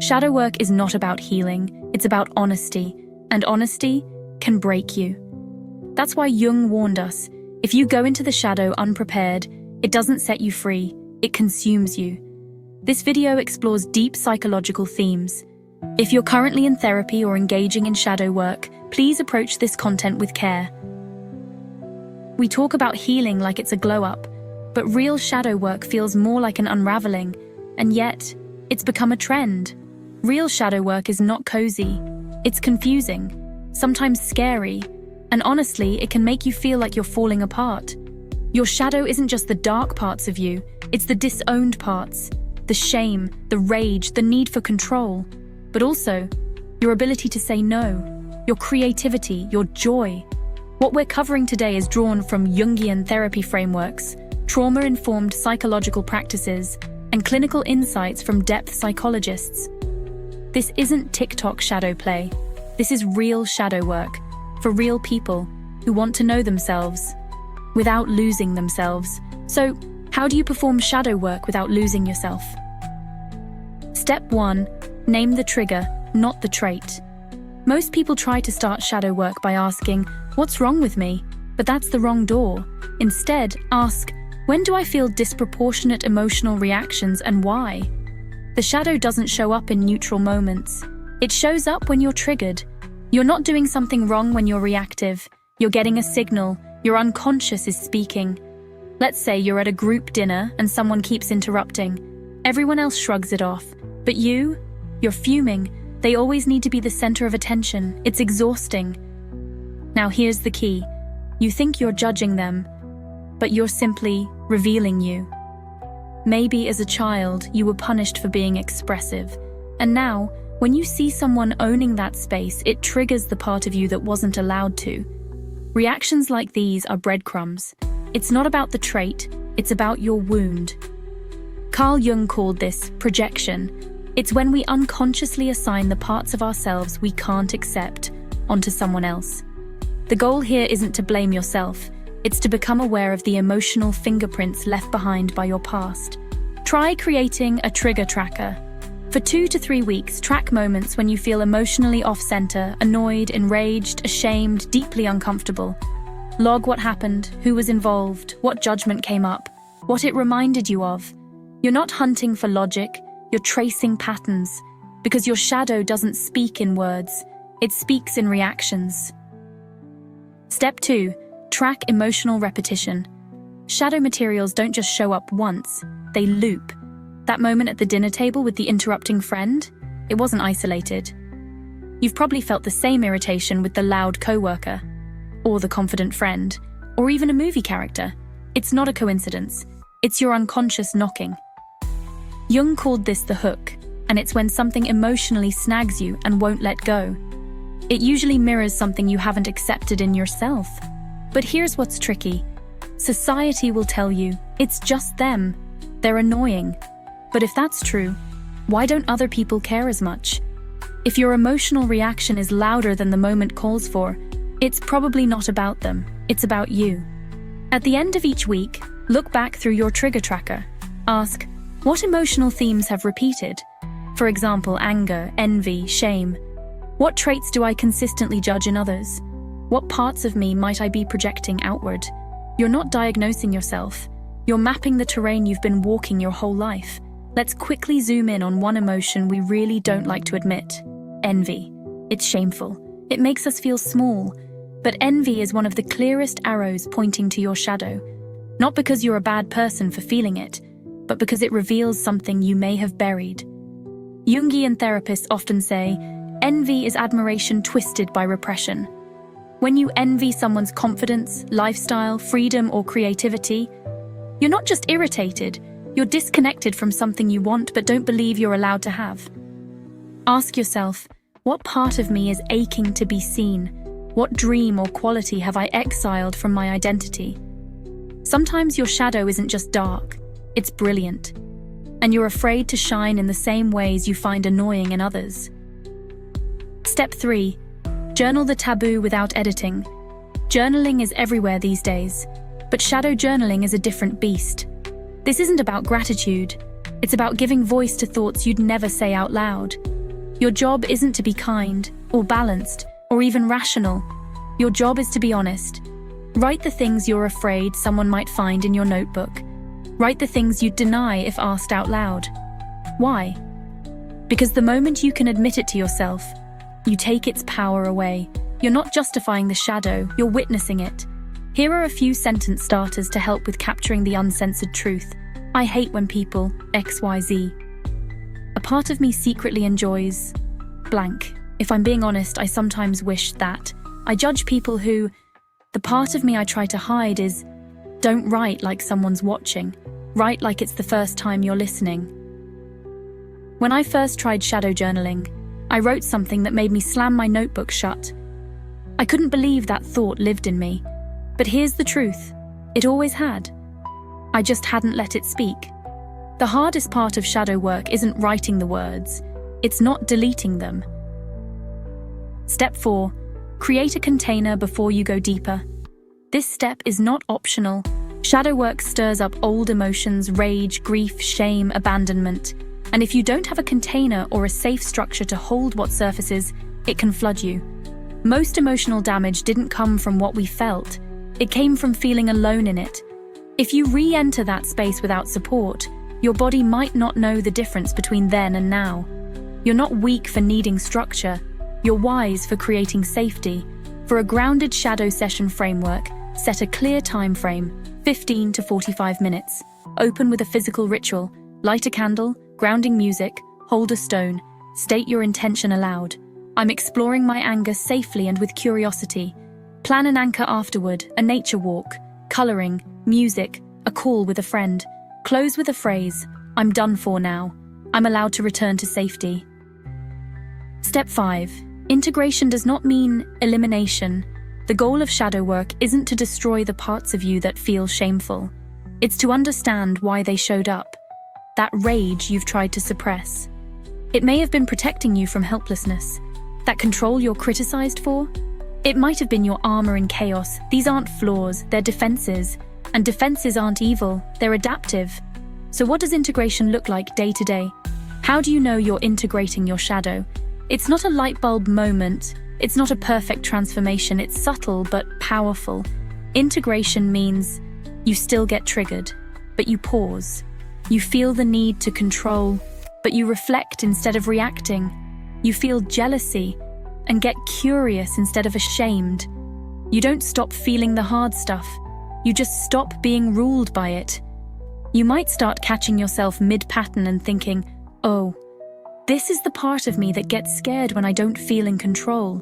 Shadow work is not about healing, it's about honesty, and honesty can break you. That's why Jung warned us, if you go into the shadow unprepared, it doesn't set you free, it consumes you. This video explores deep psychological themes. If you're currently in therapy or engaging in shadow work, please approach this content with care. We talk about healing like it's a glow-up, but real shadow work feels more like an unraveling, and yet, it's become a trend. Real shadow work is not cozy. It's confusing, sometimes scary, and honestly, it can make you feel like you're falling apart. Your shadow isn't just the dark parts of you, it's the disowned parts, the shame, the rage, the need for control, but also your ability to say no, your creativity, your joy. What we're covering today is drawn from Jungian therapy frameworks, trauma-informed psychological practices, and clinical insights from depth psychologists. This isn't TikTok shadow play. This is real shadow work for real people who want to know themselves without losing themselves. So, how do you perform shadow work without losing yourself? Step 1. Name the trigger, not the trait. Most people try to start shadow work by asking, "What's wrong with me?" But that's the wrong door. Instead, ask, "When do I feel disproportionate emotional reactions and why?" The shadow doesn't show up in neutral moments. It shows up when you're triggered. You're not doing something wrong when you're reactive. You're getting a signal. Your unconscious is speaking. Let's say you're at a group dinner and someone keeps interrupting. Everyone else shrugs it off. But you're fuming. They always need to be the center of attention. It's exhausting. Now here's the key. You think you're judging them, but you're simply revealing you. Maybe as a child, you were punished for being expressive. And now, when you see someone owning that space, it triggers the part of you that wasn't allowed to. Reactions like these are breadcrumbs. It's not about the trait, it's about your wound. Carl Jung called this projection. It's when we unconsciously assign the parts of ourselves we can't accept onto someone else. The goal here isn't to blame yourself, it's to become aware of the emotional fingerprints left behind by your past. Try creating a trigger tracker. For 2 to 3 weeks, track moments when you feel emotionally off-center, annoyed, enraged, ashamed, deeply uncomfortable. Log what happened, who was involved, what judgment came up, what it reminded you of. You're not hunting for logic, you're tracing patterns, because your shadow doesn't speak in words, it speaks in reactions. Step 2. Track emotional repetition. Shadow materials don't just show up once, they loop. That moment at the dinner table with the interrupting friend, it wasn't isolated. You've probably felt the same irritation with the loud coworker, or the confident friend, or even a movie character. It's not a coincidence, it's your unconscious knocking. Jung called this the hook, and it's when something emotionally snags you and won't let go. It usually mirrors something you haven't accepted in yourself. But here's what's tricky. Society will tell you, it's just them. They're annoying. But if that's true, why don't other people care as much? If your emotional reaction is louder than the moment calls for, it's probably not about them, it's about you. At the end of each week, look back through your trigger tracker. Ask, what emotional themes have repeated? For example, anger, envy, shame. What traits do I consistently judge in others? What parts of me might I be projecting outward? You're not diagnosing yourself. You're mapping the terrain you've been walking your whole life. Let's quickly zoom in on one emotion we really don't like to admit. Envy. It's shameful. It makes us feel small. But envy is one of the clearest arrows pointing to your shadow. Not because you're a bad person for feeling it, but because it reveals something you may have buried. Jungian therapists often say, envy is admiration twisted by repression. When you envy someone's confidence, lifestyle, freedom, or creativity, you're not just irritated, you're disconnected from something you want but don't believe you're allowed to have. Ask yourself, what part of me is aching to be seen? What dream or quality have I exiled from my identity? Sometimes your shadow isn't just dark, it's brilliant. And you're afraid to shine in the same ways you find annoying in others. Step 3. Journal the taboo without editing. Journaling is everywhere these days, but shadow journaling is a different beast. This isn't about gratitude. It's about giving voice to thoughts you'd never say out loud. Your job isn't to be kind, or balanced, or even rational. Your job is to be honest. Write the things you're afraid someone might find in your notebook. Write the things you'd deny if asked out loud. Why? Because the moment you can admit it to yourself, you take its power away. You're not justifying the shadow, you're witnessing it. Here are a few sentence starters to help with capturing the uncensored truth. I hate when people XYZ. A part of me secretly enjoys blank. If I'm being honest, I sometimes wish that. I judge people who... The part of me I try to hide is, don't write like someone's watching. Write like it's the first time you're listening. When I first tried shadow journaling, I wrote something that made me slam my notebook shut. I couldn't believe that thought lived in me. But here's the truth. It always had. I just hadn't let it speak. The hardest part of shadow work isn't writing the words. It's not deleting them. Step 4. Create a container before you go deeper. This step is not optional. Shadow work stirs up old emotions, rage, grief, shame, abandonment. And if you don't have a container or a safe structure to hold what surfaces, it can flood you. Most emotional damage didn't come from what we felt. It came from feeling alone in it. If you re-enter that space without support, your body might not know the difference between then and now. You're not weak for needing structure. You're wise for creating safety. For a grounded shadow session framework, set a clear time frame, 15 to 45 minutes. Open with a physical ritual. Light a candle, grounding music, hold a stone. State your intention aloud. I'm exploring my anger safely and with curiosity. Plan an anchor afterward, a nature walk, coloring, music, a call with a friend. Close with a phrase, I'm done for now. I'm allowed to return to safety. Step 5. Integration does not mean elimination. The goal of shadow work isn't to destroy the parts of you that feel shameful. It's to understand why they showed up. That rage you've tried to suppress. It may have been protecting you from helplessness. That control you're criticized for? It might have been your armor in chaos. These aren't flaws, they're defenses. And defenses aren't evil, they're adaptive. So what does integration look like day to day? How do you know you're integrating your shadow? It's not a light bulb moment. It's not a perfect transformation. It's subtle but powerful. Integration means you still get triggered, but you pause. You feel the need to control, but you reflect instead of reacting. You feel jealousy and get curious instead of ashamed. You don't stop feeling the hard stuff. You just stop being ruled by it. You might start catching yourself mid-pattern and thinking, oh, this is the part of me that gets scared when I don't feel in control.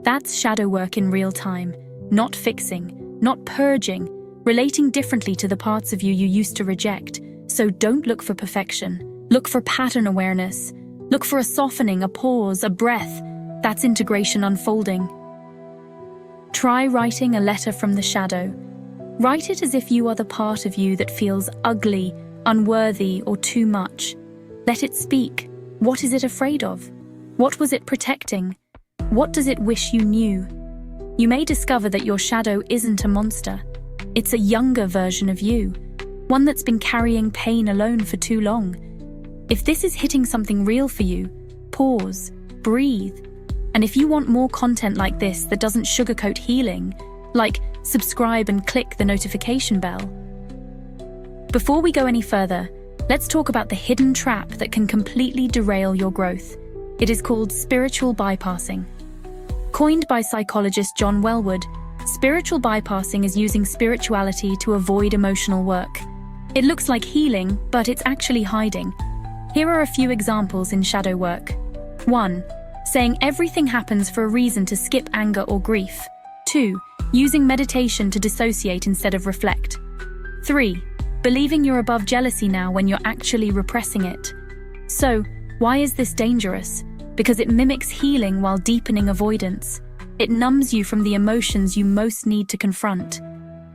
That's shadow work in real time. Not fixing, not purging, relating differently to the parts of you used to reject. So don't look for perfection. Look for pattern awareness. Look for a softening, a pause, a breath. That's integration unfolding. Try writing a letter from the shadow. Write it as if you are the part of you that feels ugly, unworthy, or too much. Let it speak. What is it afraid of? What was it protecting? What does it wish you knew? You may discover that your shadow isn't a monster. It's a younger version of you, one that's been carrying pain alone for too long. If this is hitting something real for you, pause, breathe. And if you want more content like this that doesn't sugarcoat healing, like subscribe and click the notification bell. Before we go any further, let's talk about the hidden trap that can completely derail your growth. It is called spiritual bypassing. Coined by psychologist John Wellwood, spiritual bypassing is using spirituality to avoid emotional work. It looks like healing, but it's actually hiding. Here are a few examples in shadow work. 1. Saying everything happens for a reason to skip anger or grief. 2. Using meditation to dissociate instead of reflect. 3. Believing you're above jealousy now when you're actually repressing it. So, why is this dangerous? Because it mimics healing while deepening avoidance. It numbs you from the emotions you most need to confront.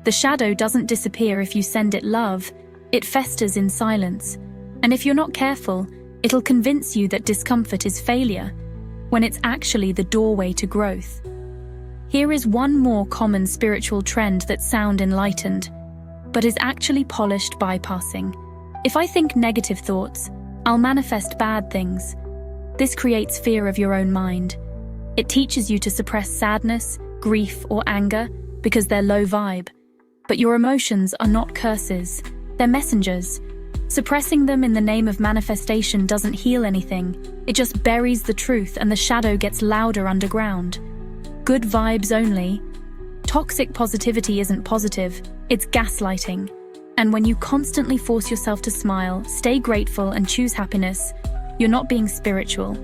The shadow doesn't disappear if you send it love. It festers in silence. And if you're not careful, it'll convince you that discomfort is failure, when it's actually the doorway to growth. Here is one more common spiritual trend that sounds enlightened, but is actually polished bypassing. If I think negative thoughts, I'll manifest bad things. This creates fear of your own mind. It teaches you to suppress sadness, grief, or anger because they're low vibe. But your emotions are not curses, they're messengers. Suppressing them in the name of manifestation doesn't heal anything. It just buries the truth and the shadow gets louder underground. Good vibes only. Toxic positivity isn't positive, it's gaslighting. And when you constantly force yourself to smile, stay grateful, and choose happiness, you're not being spiritual.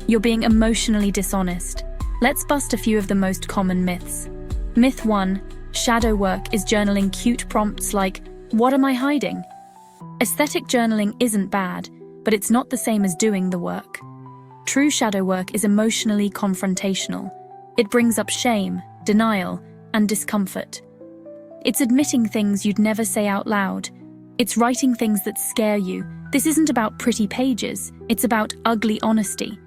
You're being emotionally dishonest. Let's bust a few of the most common myths. Myth 1. Shadow work is journaling cute prompts like, "What am I hiding?" Aesthetic journaling isn't bad, but it's not the same as doing the work. True shadow work is emotionally confrontational. It brings up shame, denial, and discomfort. It's admitting things you'd never say out loud. It's writing things that scare you. This isn't about pretty pages, it's about ugly honesty.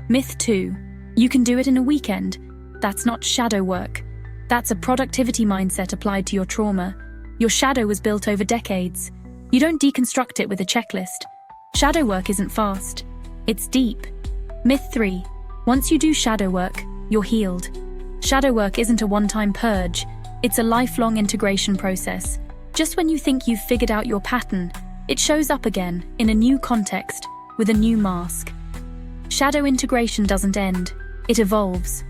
Myth 2. You can do it in a weekend. That's not shadow work. That's a productivity mindset applied to your trauma. Your shadow was built over decades. You don't deconstruct it with a checklist. Shadow work isn't fast. It's deep. Myth 3. Once you do shadow work, you're healed. Shadow work isn't a one-time purge. It's a lifelong integration process. Just when you think you've figured out your pattern, it shows up again, in a new context, with a new mask. Shadow integration doesn't end, it evolves.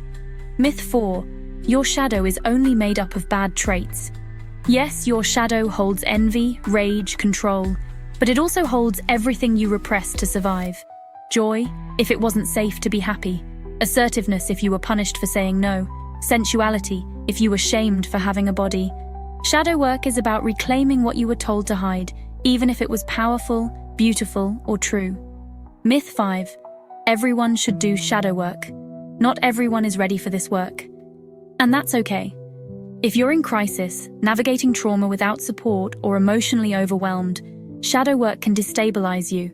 Myth 4. Your shadow is only made up of bad traits. Yes, your shadow holds envy, rage, control, but it also holds everything you repressed to survive. Joy, if it wasn't safe to be happy. Assertiveness if you were punished for saying no. Sensuality, if you were shamed for having a body. Shadow work is about reclaiming what you were told to hide, even if it was powerful, beautiful, or true. Myth 5. Everyone should do shadow work. Not everyone is ready for this work. And that's okay. If you're in crisis, navigating trauma without support, or emotionally overwhelmed, shadow work can destabilize you.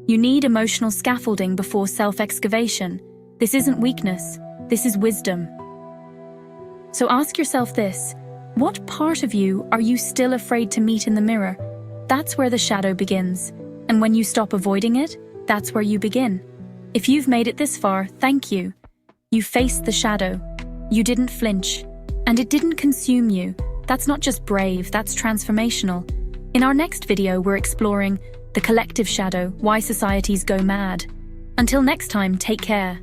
You need emotional scaffolding before self-excavation. This isn't weakness, this is wisdom. So ask yourself this: what part of you are you still afraid to meet in the mirror? That's where the shadow begins. And when you stop avoiding it, that's where you begin. If you've made it this far, thank you. You faced the shadow. You didn't flinch. And it didn't consume you. That's not just brave, that's transformational. In our next video, we're exploring the collective shadow, why societies go mad. Until next time, take care.